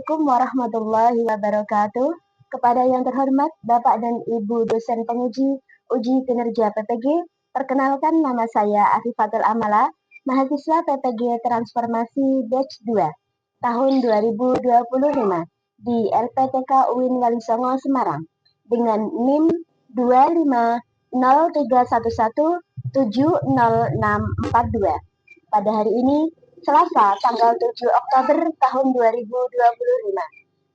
Assalamualaikum warahmatullahi wabarakatuh. Kepada yang terhormat Bapak dan Ibu dosen penguji uji kinerja PPG, perkenalkan nama saya Afifatul Amala, mahasiswa PPG Transformasi Batch 2 tahun 2025 di LPTK UIN Walisongo Semarang dengan NIM 250311700642. Pada hari ini Selasa, tanggal 7 Oktober tahun 2025.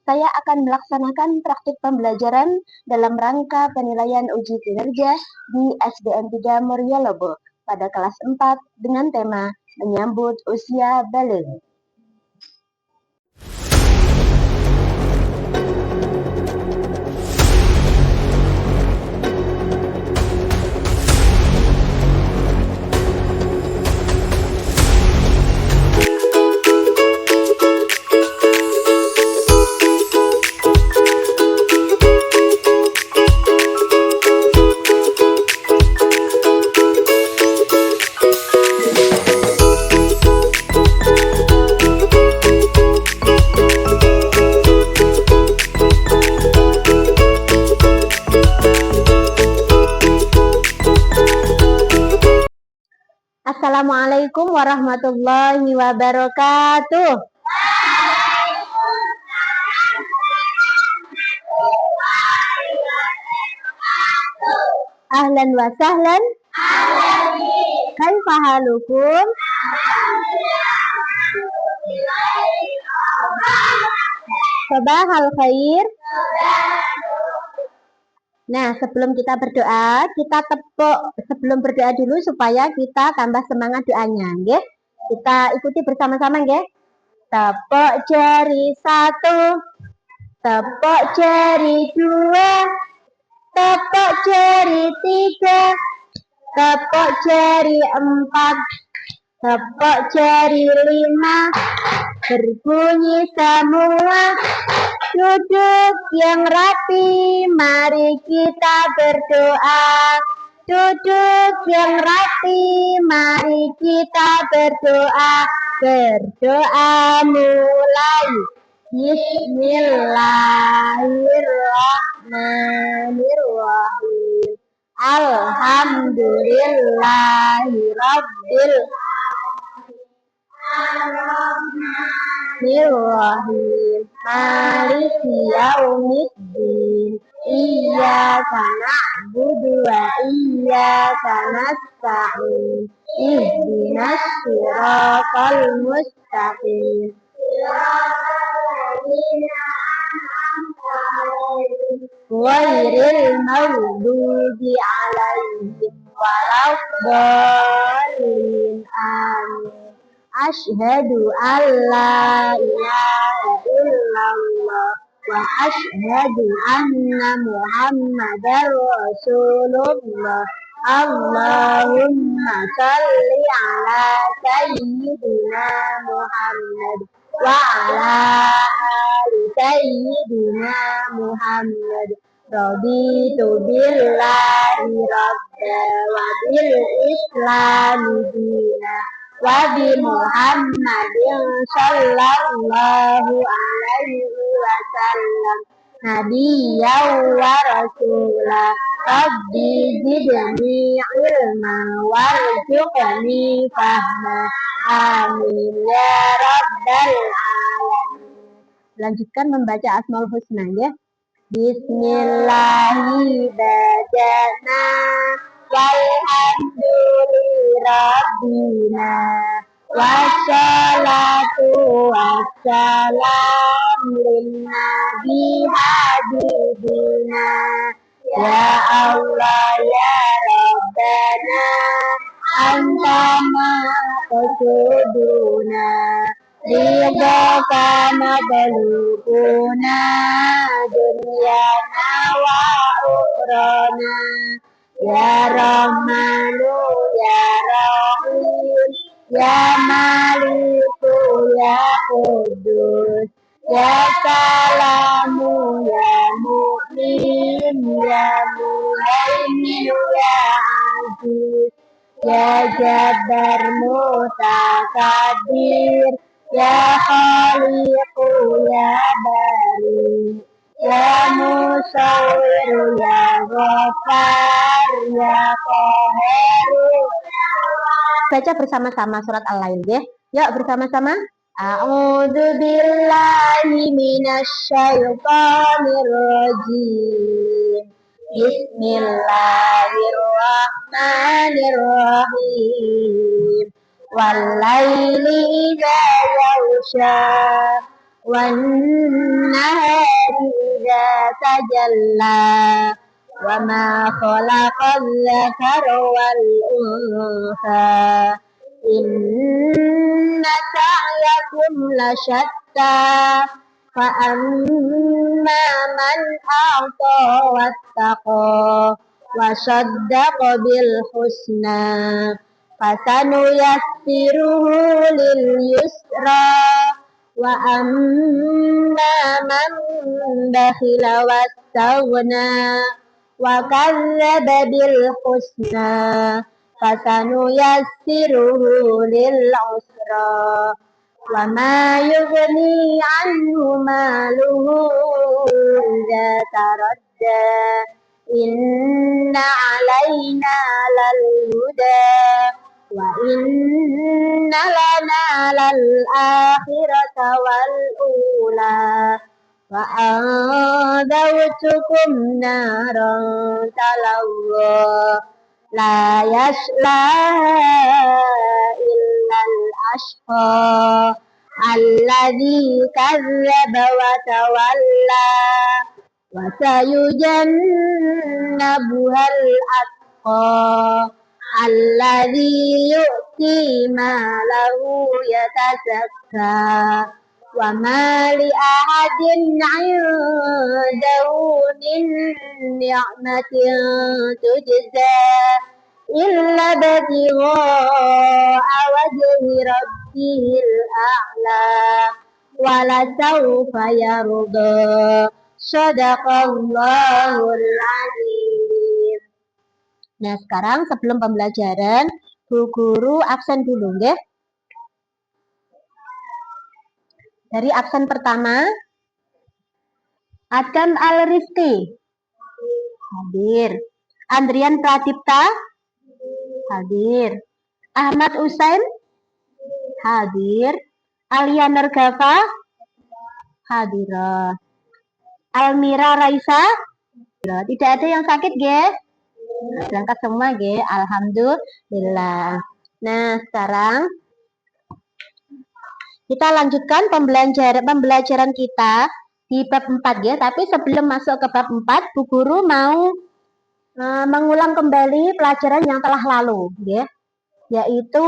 Saya akan melaksanakan praktik pembelajaran dalam rangka penilaian uji kinerja di SDN 3 Muryalobo pada kelas 4 dengan tema menyambut usia balik. Assalamualaikum warahmatullahi wabarakatuh. Ahlan wa sahlan. Kaifa halukum? Sabahal khair. Nah, sebelum kita berdoa, kita tepuk sebelum berdoa dulu supaya kita tambah semangat doanya, nggih. Kita ikuti bersama-sama, nggih. Tepuk jari 1, tepuk jari 2, tepuk jari 3, tepuk jari 4, tepuk jari 5, berbunyi semua. Duduk yang rapi, mari kita berdoa. Duduk yang rapi, mari kita berdoa. Berdoa mulai. Bismillahirrahmanirrahim. Alhamdulillahirabbil Bismillahirrahmanirrahim. Maliki yaumiddin. Iyyaka na'budu wa iyyaka nasta'in. Ihdinas siratal mustaqim. Ghairil maghdubi 'alaihim waladdallin. Amin. Asyhadu an la ilaha illallah wa asyhadu anna Muhammadar Rasulullah. Allahumma shalli ala sayyidina Muhammad wa ala ali sayyidina Muhammad. Raditu billahi rabba wa bil islami dina wa bi Muhammadin sallallahu alaihi wasallam nabiyyan wa rasula. Rabbi zidni ilma warzuqni fahma. Amin ya rabbal alamin. Lanjutkan membaca Asmaul Husna, ya. Bismillahi badana walhamdulillahi wassalatu wassalam linnabi habibina. Ya Allah ya Rabbana anta maqsuduna ridhaka mabluguna dunyana wa ukhrana. Ya Rahmanu ya Rahim ya Maliku ya Qudus ya Salamu ya Mu'min ya Muhaimin ya Aziz ya Jabbar Mutakabir ya Khaliqu ya bari, ya musawwir ya ghafar ya qaharu. Baca bersama-sama surat Al-Lail ya. Yuk bersama-sama. A'udzu billahi minasyaitonir rajim. Bismillahirrahmanirrahim. Wal-laili idza yaghsha wan nahari idza tajalla wa ma khalaqal dzakara wal untha inna sa'yakum lasyatta fa amma man a'ta wattaqa wa saddaqa bil husna fasanuyassiruhu lil yusra wa amma man bakhila wastaghna wa kadzdzaba bil husna fasanuyassiruhu lil usra wa ma yughni anhu maluhu idza taradda inna alaina lal huda wa inna lana lal akhirata wal ula wa anzartukum naran talawwa la yaslaha illal ashqa alladzi kadzdzaba wa tawalla wa sayujannabuhal atqa alladzi yu'ti malahu yatasakka wa ma li ahadin 'indahu min ni'matin tujza illa ibtigha'a wajhi rabbihil a'la wa la sawfa yarda. Shadaqallahul azim. Nah, sekarang sebelum pembelajaran, Bu Guru absen dulu, nggih. Dari absen pertama, Adam Al-Rizki hadir. Andrian Pradipta hadir. Ahmad Usain hadir. Alia Nergava hadirah. Almira Raisa tidak ada yang sakit, nggih. Berangkat semua, nggih. Alhamdulillah. Nah, sekarang kita lanjutkan pembelajaran kita di bab 4 ya. Tapi sebelum masuk ke bab 4, Bu Guru mau mengulang kembali pelajaran yang telah lalu ya. Yaitu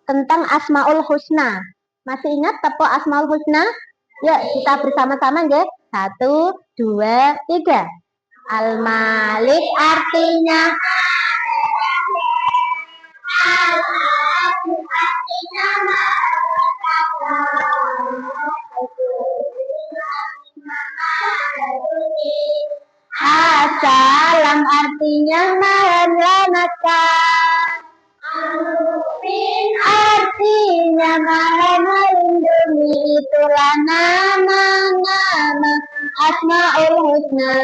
tentang Asmaul Husna. Masih ingat tepuk Asmaul Husna? Yuk kita bersama-sama ya. 1, 2, 3. Al-Malik artinya Salam artinya menyelamatkan. Artinya maha melindungi. Itulah nama-nama Asmaul Husna.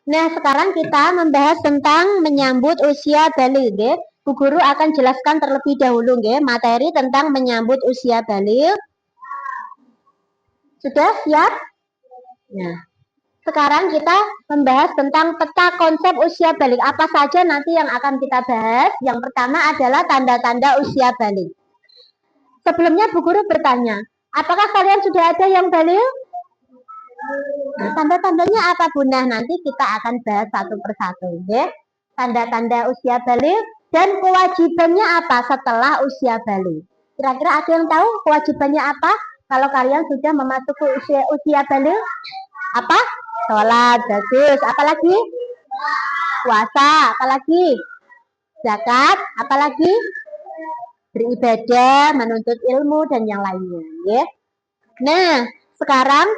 Nah sekarang kita membahas tentang menyambut usia baligh. Bu Guru akan jelaskan terlebih dahulu materi tentang menyambut usia baligh. Sudah siap? Nah, sekarang kita membahas tentang peta konsep usia baligh. Apa saja nanti yang akan kita bahas? Yang pertama adalah tanda-tanda usia baligh. Sebelumnya Bu Guru bertanya, apakah kalian sudah ada yang baligh? Nah, tanda-tandanya apa Bunda? Nanti kita akan bahas satu persatu, ya. Tanda-tanda usia baligh dan kewajibannya apa setelah usia baligh. Kira-kira ada yang tahu kewajibannya apa kalau kalian sudah memasuki usia baligh? Apa? Sholat, bagus. Apalagi? Puasa, apalagi? Zakat, apalagi? Beribadah, menuntut ilmu dan yang lainnya, ya. Nah, sekarang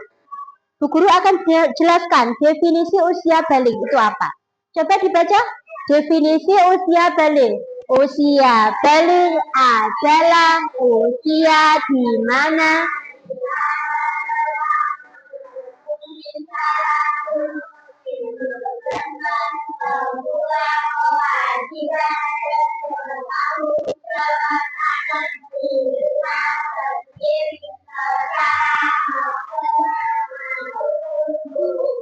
Bu Guru akan jelaskan definisi usia baligh itu apa. Coba dibaca definisi usia balik. Usia balik adalah usia di mana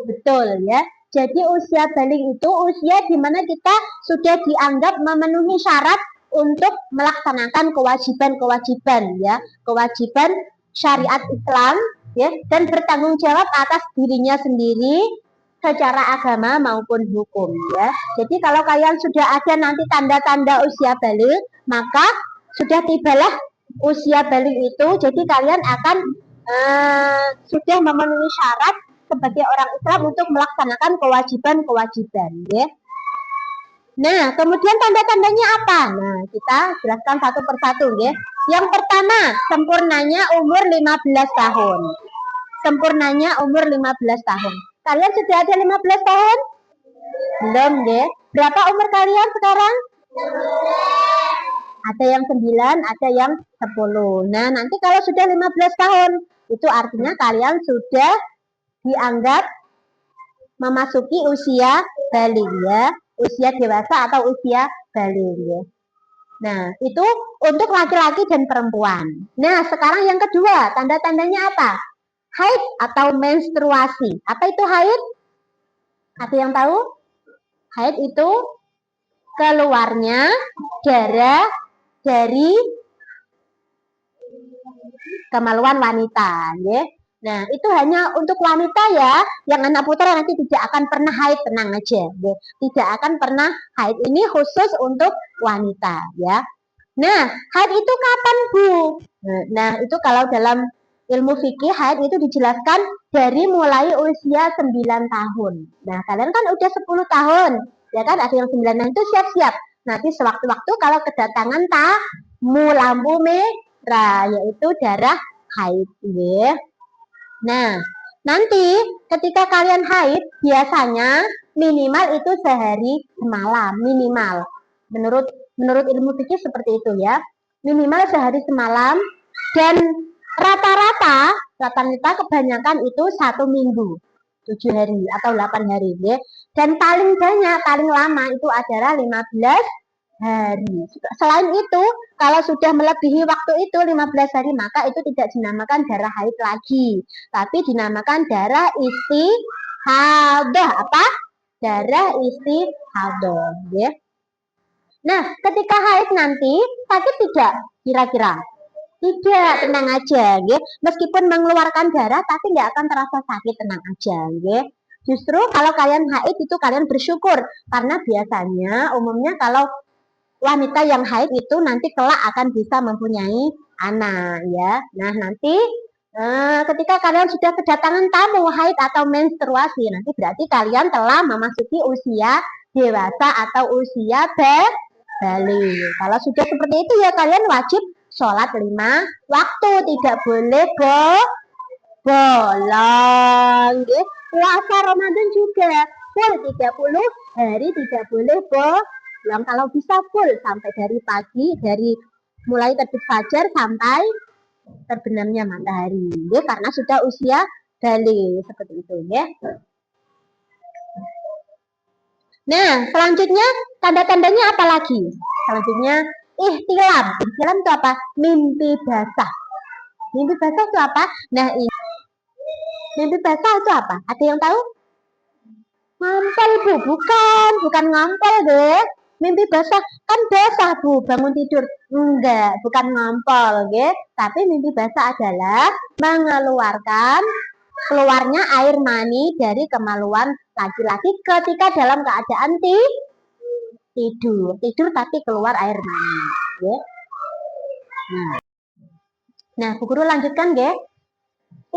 betul ya. Jadi usia balik itu usia di mana kita sudah dianggap memenuhi syarat untuk melaksanakan kewajiban-kewajiban ya, kewajiban syariat Islam ya, dan bertanggung jawab atas dirinya sendiri secara agama maupun hukum ya. Jadi kalau kalian sudah ada nanti tanda-tanda usia balik, maka sudah tibalah usia balik itu. Jadi kalian akan sudah memenuhi syarat sebagai orang Islam untuk melaksanakan kewajiban-kewajiban ya. Nah, kemudian tanda-tandanya apa? Nah, kita jelaskan satu persatu ya. Yang pertama, sempurnanya umur 15 tahun. Sempurnanya umur 15 tahun. Kalian sudah ada 15 tahun? Belum ya. Berapa umur kalian sekarang? Ada yang 9, ada yang 10. Nah, nanti kalau sudah 15 tahun, itu artinya kalian sudah dianggap memasuki usia balik ya, usia dewasa atau usia balik ya. Nah, itu untuk laki-laki dan perempuan. Nah, sekarang yang kedua, tanda-tandanya apa? Haid atau menstruasi. Apa itu haid? Ada yang tahu? Haid itu keluarnya darah dari kemaluan wanita ya. Nah, itu hanya untuk wanita ya. Yang anak putra nanti tidak akan pernah haid, tenang aja. Ya. Tidak akan pernah haid. Ini khusus untuk wanita ya. Nah, haid itu kapan, Bu? Nah, itu kalau dalam ilmu fikih haid itu dijelaskan dari mulai usia 9 tahun. Nah, kalian kan udah 10 tahun. Ya kan, ada yang 9 tahun itu siap-siap. Nanti sewaktu-waktu kalau kedatangan tamu lampu merah, yaitu darah haid ya. Nah, nanti ketika kalian haid, biasanya minimal itu sehari semalam, minimal. Menurut ilmu fikih seperti itu ya. Minimal sehari semalam dan rata-rata kebanyakan itu 1 minggu, 7 hari atau 8 hari ya. Dan paling banyak, paling lama itu adalah 15 hari. Selain itu, kalau sudah melebihi waktu itu 15 hari, maka itu tidak dinamakan darah haid lagi, tapi dinamakan darah istihadah. Apa? Darah istihadah. Ya. Nah, ketika haid nanti sakit tidak? Kira-kira? Tidak, tenang aja, ya. Meskipun mengeluarkan darah, tapi nggak akan terasa sakit, tenang aja, ya. Justru kalau kalian haid itu kalian bersyukur, karena biasanya umumnya kalau wanita yang haid itu nanti kelak akan bisa mempunyai anak ya. Nah, nanti ketika kalian sudah kedatangan tamu haid atau menstruasi, nanti berarti kalian telah memasuki usia dewasa atau usia balik. Kalau sudah seperti itu ya kalian wajib sholat 5 waktu, tidak boleh bolong. Puasa Ramadan juga full 30 hari, tidak boleh bolong. Kalau bisa full sampai dari pagi, dari mulai terbit fajar sampai terbenamnya matahari ya, karena sudah usia balik seperti itu ya. Nah, selanjutnya tanda-tandanya apa lagi? Selanjutnya ihtilam. Ihtilam itu apa? Mimpi basah. Mimpi basah itu apa? Nah, ini mimpi basah itu apa? Ada yang tahu? Ngampel, Bu. Bukan ngampel deh. Mimpi basah kan basah, Bu, bangun tidur. Enggak, bukan ngampel, ya. Tapi mimpi basah adalah mengeluarkan keluarnya air mani dari kemaluan laki-laki ketika dalam keadaan tidur tapi keluar air mani, ya. Nah, Bu Guru lanjutkan, ya.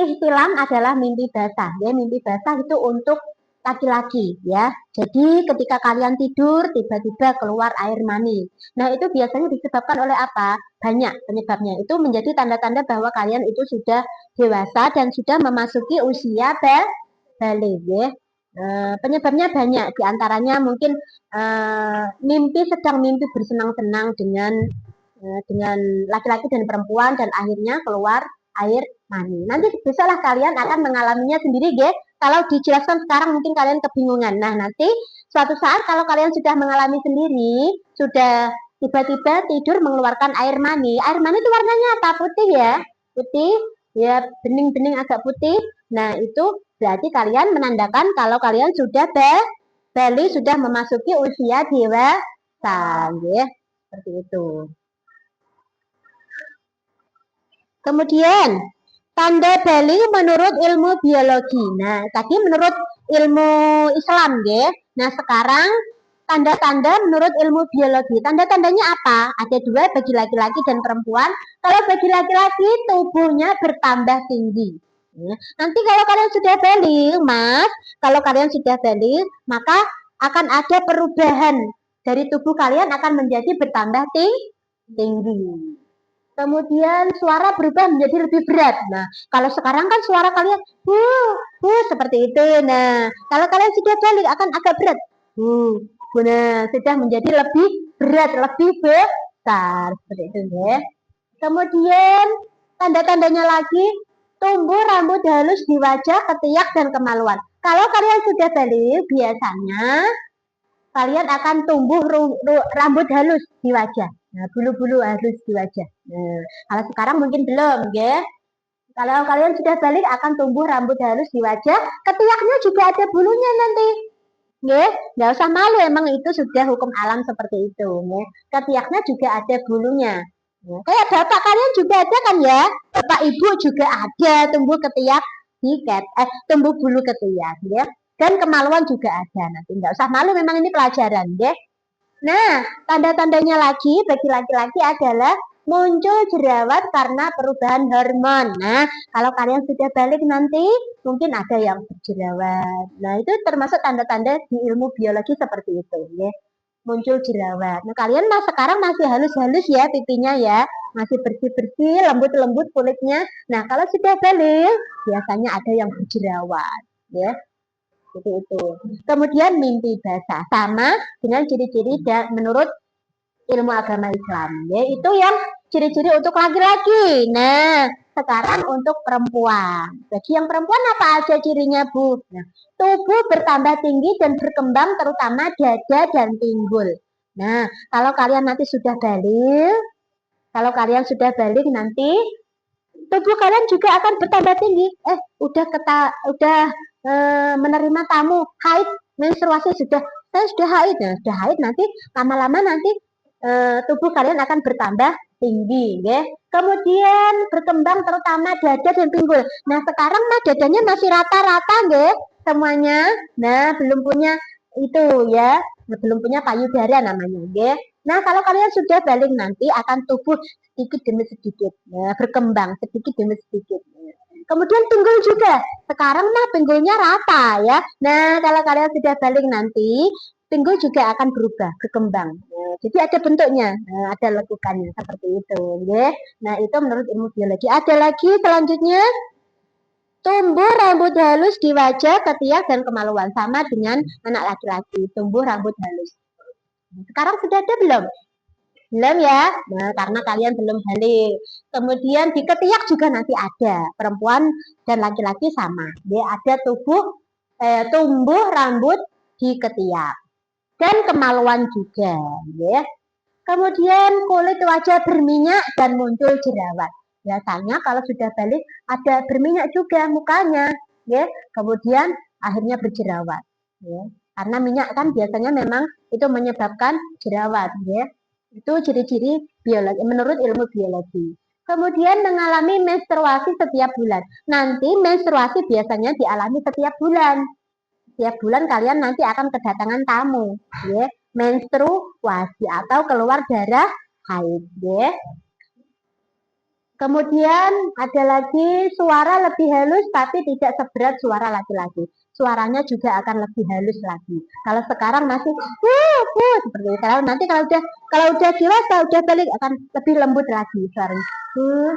Ihtilam adalah mimpi basah, ya. Mimpi basah itu untuk laki-laki ya. Jadi ketika kalian tidur tiba-tiba keluar air mani. Nah, itu biasanya disebabkan oleh apa? Banyak penyebabnya. Itu menjadi tanda-tanda bahwa kalian itu sudah dewasa dan sudah memasuki usia balik ya. Penyebabnya banyak, diantaranya mungkin sedang mimpi bersenang-senang dengan laki-laki dan perempuan dan akhirnya keluar air mani. Nanti besoklah kalian akan mengalaminya sendiri, guys. Kalau dijelaskan sekarang mungkin kalian kebingungan. Nah, nanti suatu saat kalau kalian sudah mengalami sendiri, sudah tiba-tiba tidur mengeluarkan air mani. Air mani itu warnanya apa? Putih ya? Putih, ya bening-bening agak putih. Nah, itu berarti kalian menandakan kalau kalian sudah balik, sudah memasuki usia dewasa, ya. Seperti itu. Kemudian, tanda bali menurut ilmu biologi. Nah, tadi menurut ilmu Islam, ya. Nah, sekarang tanda-tanda menurut ilmu biologi. Tanda-tandanya apa? Ada dua bagi laki-laki dan perempuan. Kalau bagi laki-laki, tubuhnya bertambah tinggi. Nanti kalau kalian sudah balik, Mas, kalau kalian sudah balik, maka akan ada perubahan dari tubuh kalian akan menjadi bertambah tinggi. Kemudian suara berubah menjadi lebih berat. Nah, kalau sekarang kan suara kalian seperti itu. Nah, kalau kalian sudah balik akan agak berat. Nah, sudah menjadi lebih berat, lebih besar seperti itu ya. Kemudian tanda-tandanya lagi tumbuh rambut halus di wajah, ketiak dan kemaluan. Kalau kalian sudah balik, biasanya kalian akan tumbuh rambut halus di wajah. Nah, bulu-bulu halus di wajah. Nah, kalau sekarang mungkin belum, ya. Kalau kalian sudah balik akan tumbuh rambut halus di wajah, ketiaknya juga ada bulunya nanti. Ya, nggak usah malu, emang itu sudah hukum alam seperti itu. Ya. Ketiaknya juga ada bulunya. Ya. Kayak bapak kalian juga ada kan ya? Bapak ibu juga ada tumbuh ketiak tumbuh bulu ketiak, ya. Dan kemaluan juga ada. Nanti nggak usah malu, memang ini pelajaran, ya. Nah, tanda-tandanya lagi bagi laki-laki adalah muncul jerawat karena perubahan hormon. Nah, kalau kalian sudah balik nanti mungkin ada yang berjerawat. Nah, itu termasuk tanda-tanda di ilmu biologi seperti itu, ya. Muncul jerawat. Nah, kalian sekarang masih halus-halus ya pipinya ya, masih bersih-bersih, lembut-lembut kulitnya. Nah, kalau sudah balik biasanya ada yang berjerawat, ya. Seperti itu. Kemudian mimpi basah sama dengan ciri-ciri menurut ilmu agama Islam, yaitu yang ciri-ciri untuk laki-laki. Nah, sekarang untuk perempuan. Bagi yang perempuan apa aja cirinya, Bu? Nah, tubuh bertambah tinggi dan berkembang terutama dada dan pinggul. Nah, kalau kalian nanti sudah balik, nanti tubuh kalian juga akan bertambah tinggi. Udah menerima tamu haid, menstruasi saya sudah haid. Nah, sudah haid nanti lama-lama nanti tubuh kalian akan bertambah tinggi, ya. Kemudian berkembang terutama dada dan pinggul. Nah, sekarang dadanya masih rata-rata, ya, semuanya. Nah, belum punya itu ya, belum punya payudara namanya, ya. Nah, kalau kalian sudah balik nanti akan tumbuh sedikit demi sedikit, ya, berkembang sedikit demi sedikit. Kemudian pinggul juga. Sekarang pinggulnya rata ya. Nah, kalau kalian sudah balik nanti, pinggul juga akan berubah, berkembang. Nah, jadi ada bentuknya, ada lekukannya seperti itu, ya. Nah, itu menurut ilmu biologi. Ada lagi selanjutnya tumbuh rambut halus di wajah, ketiak dan kemaluan, sama dengan anak laki-laki, tumbuh rambut halus. Sekarang sudah ada belum? Belum ya, nah karena kalian belum balik. Kemudian di ketiak juga nanti ada, perempuan dan laki-laki sama. Dia ada tumbuh rambut di ketiak dan kemaluan juga, ya. Kemudian kulit wajah berminyak dan muncul jerawat. Biasanya kalau sudah balik ada berminyak juga mukanya, ya. Kemudian akhirnya berjerawat, ya. Karena minyak kan biasanya memang itu menyebabkan jerawat, ya. Itu ciri-ciri biologi menurut ilmu biologi. Kemudian mengalami menstruasi setiap bulan. Nanti menstruasi biasanya dialami setiap bulan. Setiap bulan kalian nanti akan kedatangan tamu, ya. Menstruasi atau keluar darah haid, ya. Kemudian ada lagi suara lebih halus tapi tidak seberat suara laki-laki. Suaranya juga akan lebih halus lagi. Kalau sekarang masih seperti itu. Kalau udah dewasa, udah balik akan lebih lembut lagi suaranya.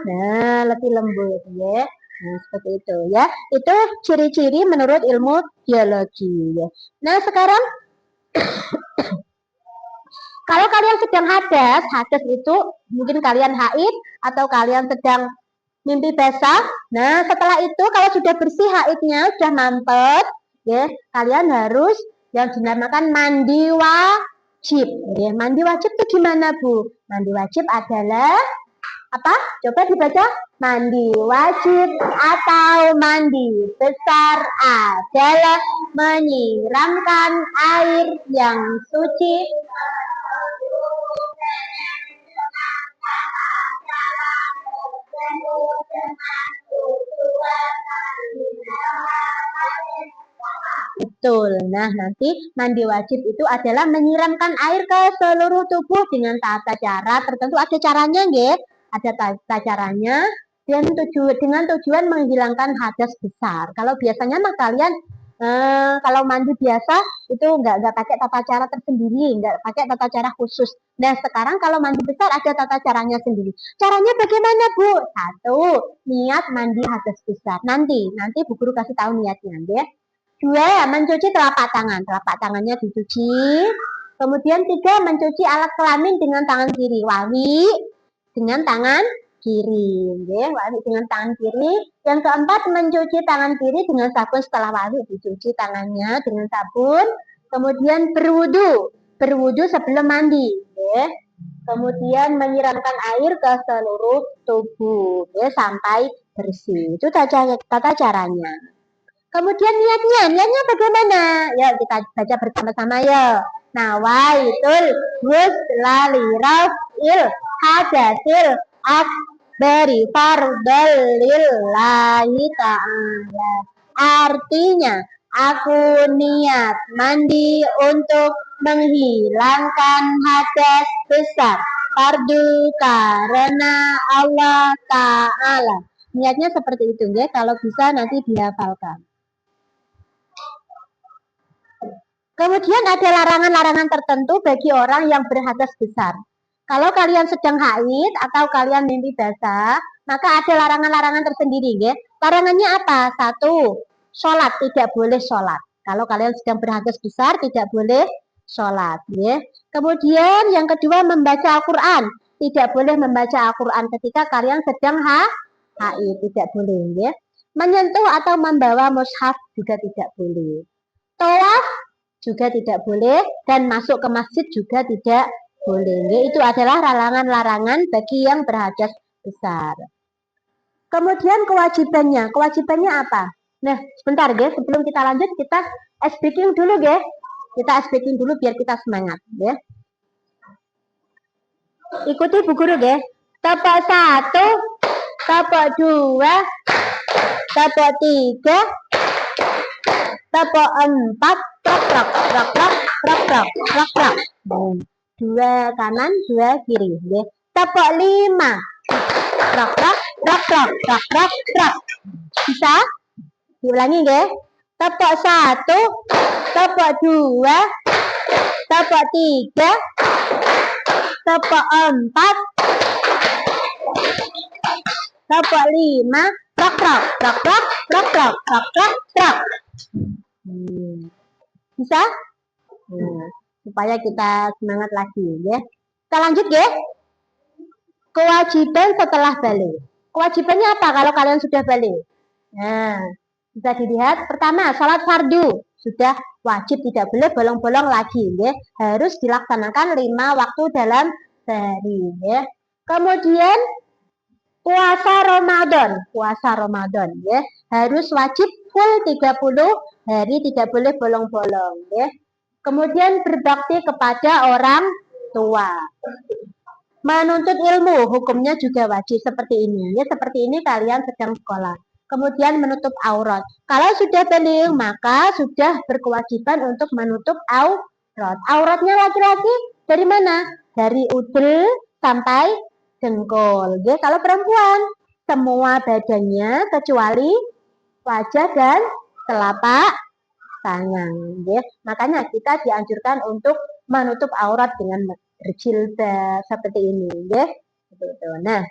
Nah, lebih lembut, ya. Nah, seperti itu ya. Itu ciri-ciri menurut ilmu biologi ya. Nah, sekarang kalau kalian sedang hadas, hadas itu mungkin kalian haid atau kalian sedang mimpi basah. Nah, setelah itu kalau sudah bersih haidnya, sudah mampet, ya, kalian harus yang dinamakan mandi wajib. Ya, mandi wajib itu gimana, Bu? Mandi wajib adalah apa? Coba dibaca. Mandi wajib atau mandi besar adalah menyiramkan air yang suci betul. Nah, nanti mandi wajib itu adalah menyiramkan air ke seluruh tubuh dengan tata cara tertentu. Ada caranya, nggih. Ada tata caranya dengan tujuan menghilangkan hadas besar. Kalau biasanya mah kalian kalau mandi biasa itu nggak pakai tata cara tersendiri, nggak pakai tata cara khusus. Nah, sekarang kalau mandi besar ada tata caranya sendiri. Caranya bagaimana, Bu? Satu, niat mandi hadas besar. Nanti Bu Guru kasih tahu niatnya, ya. Dua, mencuci telapak tangan. Telapak tangannya dicuci. Kemudian tiga, mencuci alat kelamin dengan tangan kiri. Wangi dengan tangan kiri. Ya, wangi dengan tangan kiri. Yang keempat, mencuci tangan kiri dengan sabun setelah wangi. Dicuci tangannya dengan sabun. Kemudian berwudu. Berwudu sebelum mandi. Ya. Kemudian menyiramkan air ke seluruh tubuh. Ya, sampai bersih. Itu tata caranya. Kemudian niatnya bagaimana? Yuk kita baca bersama-sama ya. Nawaitul guslali rafil hadasil akbari fardal lillahi ta'ala. Artinya, aku niat mandi untuk menghilangkan hadas besar fardu karena Allah Ta'ala. Niatnya seperti itu, ya. Kalau bisa nanti dihafalkan. Kemudian ada larangan-larangan tertentu bagi orang yang berhadas besar. Kalau kalian sedang haid atau kalian mimpi basah, maka ada larangan-larangan tersendiri, ya. Larangannya apa? Satu, sholat, tidak boleh sholat. Kalau kalian sedang berhadas besar, tidak boleh sholat, ya. Kemudian yang kedua, membaca Al-Quran. Tidak boleh membaca Al-Quran ketika kalian sedang haid, tidak boleh, ya. Menyentuh atau membawa mushaf juga tidak boleh. Tawaf juga tidak boleh dan masuk ke masjid juga tidak boleh. Itu adalah larangan-larangan bagi yang berhadas besar. Kemudian kewajibannya apa? Nah, sebentar, guys, sebelum kita lanjut kita speaking dulu, guys. Kita speaking dulu biar kita semangat, ya. Ikuti Bu Guru, guys. Tapak 1, tapak 2, tapak 3, tapak 4, prak. Dua kanan, dua kiri. Tapak 5. Prak. Bisa? Diulangi, nggih. Tapak 1, tapak 2, tapak 3, tapak 4, tapak 5, prak. Bisa? Supaya kita semangat lagi, ya. Kita lanjut, ya. Kewajiban setelah balik. Kewajibannya apa kalau kalian sudah balik? Nah, bisa dilihat. Pertama, sholat fardu. Sudah wajib, tidak boleh bolong-bolong lagi, ya. Harus dilaksanakan 5 waktu dalam sehari, ya. Kemudian puasa Ramadan, ya. Harus wajib full 30 hari, tidak boleh bolong-bolong, ya. Kemudian berbakti kepada orang tua. Menuntut ilmu, hukumnya juga wajib seperti ini. Ya, seperti ini kalian sedang sekolah. Kemudian menutup aurat. Kalau sudah balik, maka sudah berkewajiban untuk menutup aurat. Auratnya laki-laki dari mana? Dari udel sampai dengkul. Ya, kalau perempuan, semua badannya kecuali wajah dan telapak tangan. Ya. Makanya kita dianjurkan untuk menutup aurat dengan berjilbab seperti ini, ya. Nah,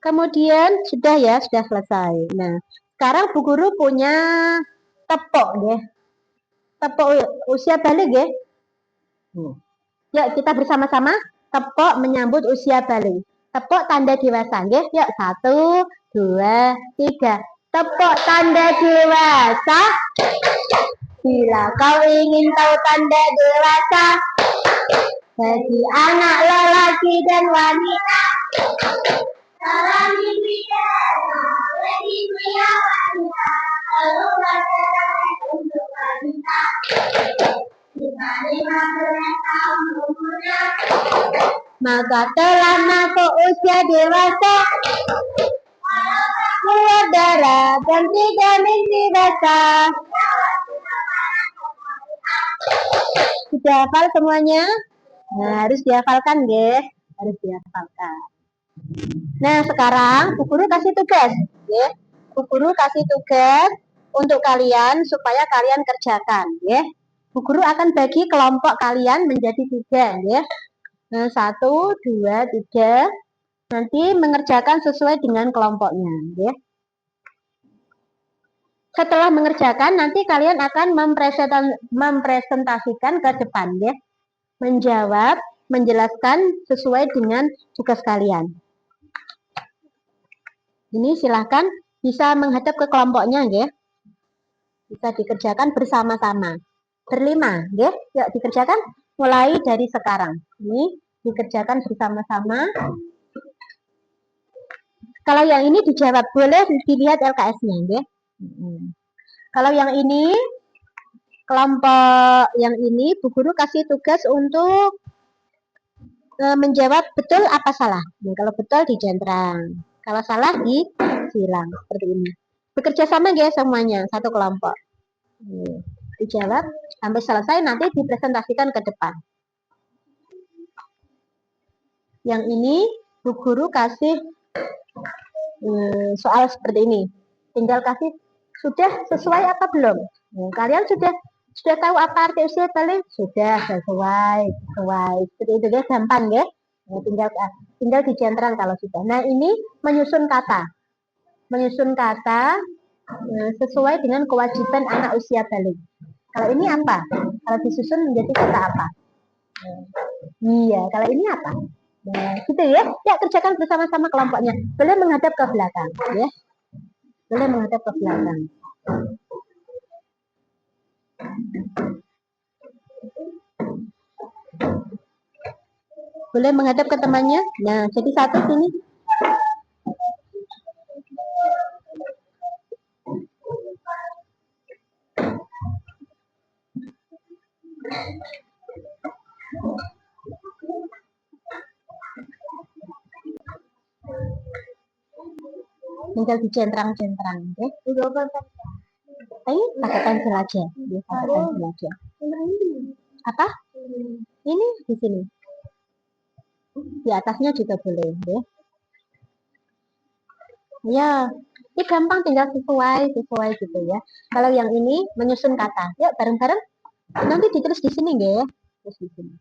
Kemudian sudah ya, sudah selesai. Nah, sekarang Bu Guru punya tepuk ya. Tepuk usia balik ya. Yuk kita bersama-sama tepuk menyambut usia balik. Tepuk tanda dewasa ya. Yuk 1, 2, 3. Tepuk tanda dewasa. Bila kau ingin tahu tanda dewasa, bagi anak lelaki dan wanita, dalam mimpi bagi pria wanita, lalu bercerai untuk wanita. Lima belas tahun umurnya, maka telah masuk usia dewasa. Keluar darah dan tidak mimpi basah. Sudah hafal semuanya? Nah, harus dihafalkan, ya. Harus dihafalkan. Nah, sekarang Bu Guru kasih tugas, ya. Bu Guru kasih tugas untuk kalian supaya kalian kerjakan, ya. Bu Guru akan bagi kelompok kalian menjadi 3, ya. Nah, 1, 2, 3. Nanti mengerjakan sesuai dengan kelompoknya, ya. Setelah mengerjakan, nanti kalian akan mempresentasikan ke depan, ya. Menjawab, menjelaskan sesuai dengan tugas kalian. Ini silahkan bisa menghadap ke kelompoknya, ya. Bisa dikerjakan bersama-sama. Berlima, ya. Yuk dikerjakan mulai dari sekarang. Ini dikerjakan bersama-sama. Kalau yang ini dijawab, boleh dilihat LKS-nya, ya. Kalau yang ini, kelompok yang ini, Bu Guru kasih tugas untuk menjawab betul apa salah. Nah, kalau betul dijentrang, kalau salah disilang seperti ini. Bekerja sama ya semuanya, satu kelompok. Dijawab sampai selesai, nanti dipresentasikan ke depan. Yang ini Bu Guru kasih soal seperti ini. Tinggal kasih sudah sesuai apa belum. Nah, kalian sudah tahu apa arti usia balik? Sudah sesuai. Seperti itu ya, gampang ya. Nah, tinggal dijentrang kalau sudah. Nah, ini menyusun kata. Menyusun kata sesuai dengan kewajiban anak usia balik. Kalau ini apa? Kalau disusun menjadi kata apa? Iya, kalau ini apa? Nah, gitu ya. Ya, kerjakan bersama-sama kelompoknya. Boleh menghadap ke belakang, ya. Boleh menghadap ke belakang. Boleh menghadap ke temannya. Nah, jadi satu sini. Tinggal dicentrang-centrang, ya. Ayo, pakai pensil aja. Ya, pakai pensil aja. Apa? Ini di sini. Di atasnya juga boleh, ya. Ya, ini gampang, tinggal sesuai gitu ya. Kalau yang ini menyusun kata, yuk bareng-bareng. Nanti ditulis di sini, ya. Terus di sini.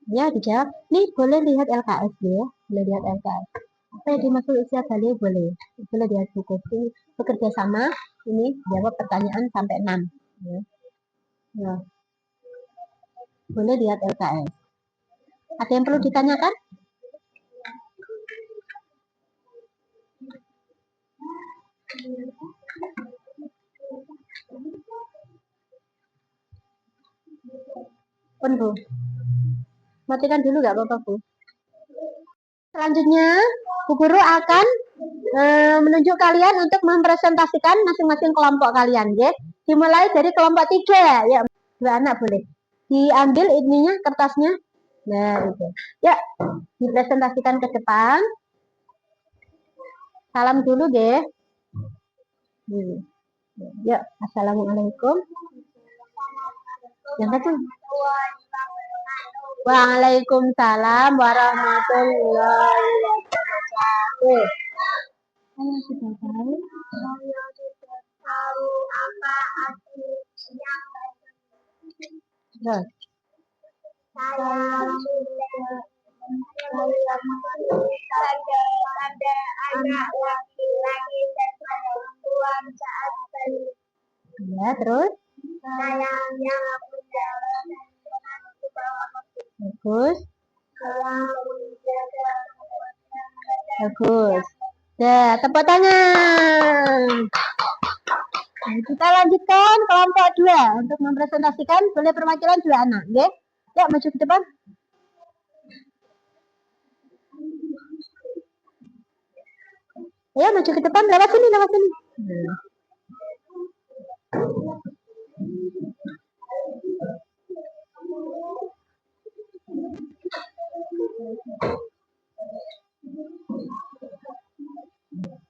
Ya, dijawab. Nih, boleh lihat LKS ya. Boleh lihat LKS. Apa yang dimaksud usia balik? Boleh. Boleh lihat buku. Bekerja sama. Ini jawab pertanyaan sampai 6. Ya. Ya. Boleh lihat LKS. Ada yang perlu ditanyakan? Pun, Bu. Matikan dulu nggak apa-apa, Bu. Selanjutnya, Bu Guru akan menunjuk kalian untuk mempresentasikan masing-masing kelompok kalian, ya. Dimulai dari kelompok 3, ya. 2 anak boleh. Diambil ininya, kertasnya. Nah, itu. Ya, dipresentasikan ke depan. Salam dulu, deh. Ya, assalamualaikum. Yang satu. Waalaikumsalam warahmatullahi wabarakatuh. Saya sudah tahu. Saya sudah tahu apa arti Nah, Saya sudah pada anak laki-laki dan perempuan saat balik. ya, terus? Sayangnya bunda Bagus. bagus. Bagus. Ya, tepuk tangan. Nah, kita lanjutkan kelompok 2 untuk mempresentasikan boleh perwakilan 2 anak, ya. Ya, maju ke depan. Ya, maju ke depan, lewat sini, lewat sini.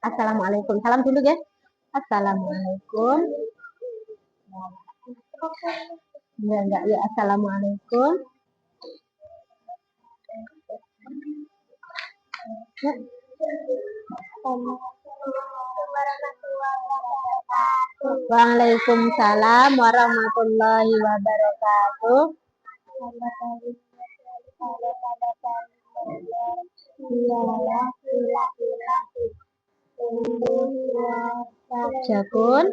Assalamualaikum. Salam dulu, ya. Assalamualaikum. Enggak, ya. Assalamualaikum. Ya. Waalaikumsalam warahmatullahi wabarakatuh. Jakun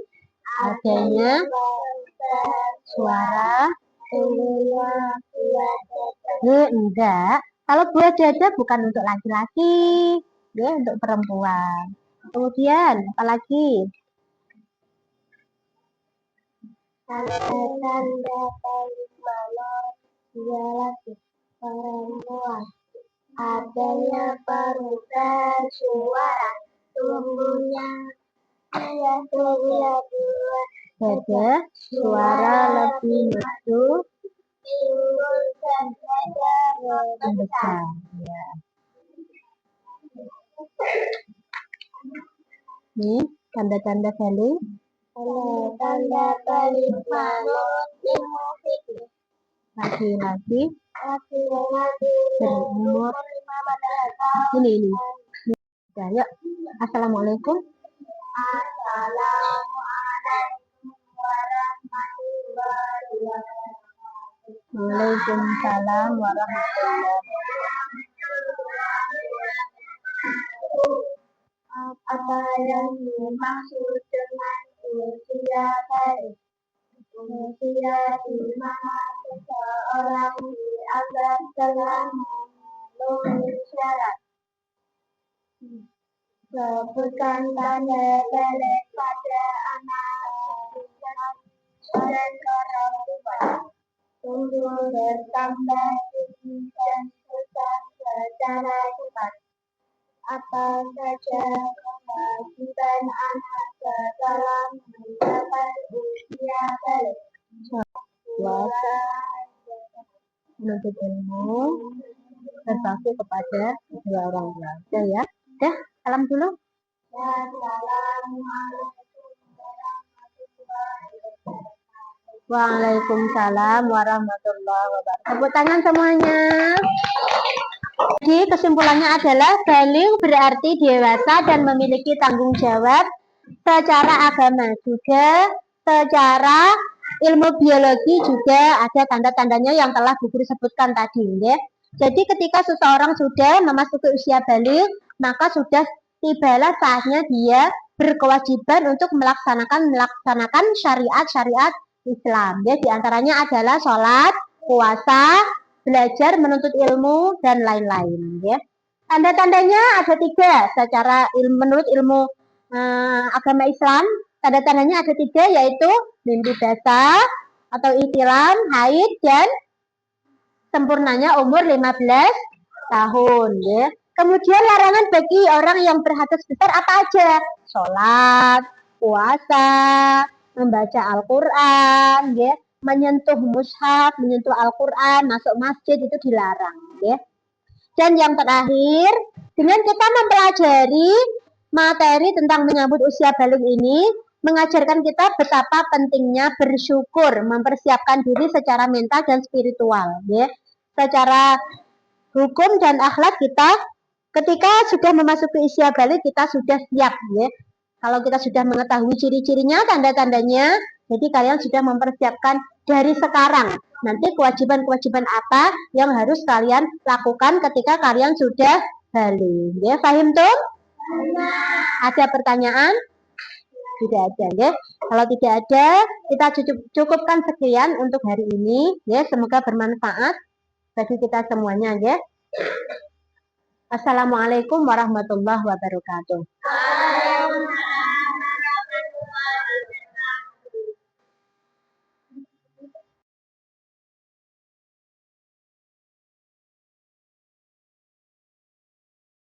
adanya suara enggak. Kalau buah dada bukan untuk laki-laki, ya untuk perempuan. Kemudian apalagi? Tanda-tanda paling malam ialah perempuan. Adanya perubahan suara, tumbuhnya ia dua Dada suara lebih merdu, timbul dan membesar. Ya. Ini tanda-tanda value. tanda paling malam Laki-laki laki-laki berumur 15 tahun. ini. Ya, yuk. Assalamualaikum. Assalamualaikum warahmatullahi wabarakatuh. Waalaikumsalam warahmatullahi wabarakatuh. Apa yang dimaksud dengan usia balik? Usia di mana seseorang dianggap telah memenuhi syarat. Sebutkan tanda balik pada anak dan perempuan. Tumbuh bertambah tinggi dan besar secara cepat. Apa saja kewajiban anak setelah mencapai usia balik? Puasa, menuntut ilmu, berbakti kepada kedua orang tua. Udah ya, udah salam dulu. Waalaikumsalam warahmatullahi wabarakatuh. Tepuk tangan semuanya. Jadi kesimpulannya adalah balik berarti dewasa dan memiliki tanggung jawab secara agama juga, secara ilmu biologi juga ada tanda-tandanya yang telah Bu Guru sebutkan tadi, ya. Jadi ketika seseorang sudah memasuki usia balik, maka sudah tibalah saatnya dia berkewajiban untuk melaksanakan syariat-syariat Islam. Ya, diantaranya adalah sholat, puasa, belajar, menuntut ilmu, dan lain-lain. Ya. Tanda-tandanya ada 3 secara menurut ilmu agama Islam. Tanda-tandanya ada 3, yaitu mimpi basah atau ihtilam, haid, dan sempurnanya umur 15 tahun. Ya. Kemudian larangan bagi orang yang berhadas besar apa aja? Sholat, puasa, membaca Al-Quran, ya, menyentuh mushaf, menyentuh Al-Quran, masuk masjid itu dilarang. Ya. Dan yang terakhir, dengan kita mempelajari materi tentang menyambut usia balik ini, mengajarkan kita betapa pentingnya bersyukur, mempersiapkan diri secara mental dan spiritual. Ya. Secara hukum dan akhlak kita, ketika sudah memasuki usia balik, kita sudah siap. Ya. Kalau kita sudah mengetahui ciri-cirinya, tanda-tandanya, Jadi kalian sudah mempersiapkan dari sekarang. Nanti kewajiban-kewajiban apa yang harus kalian lakukan ketika kalian sudah balik. Ya, paham tuh? Ada pertanyaan? Tidak ada, ya. Kalau tidak ada, kita cukupkan sekian untuk hari ini, ya. Semoga bermanfaat bagi kita semuanya, ya. Assalamualaikum warahmatullahi wabarakatuh.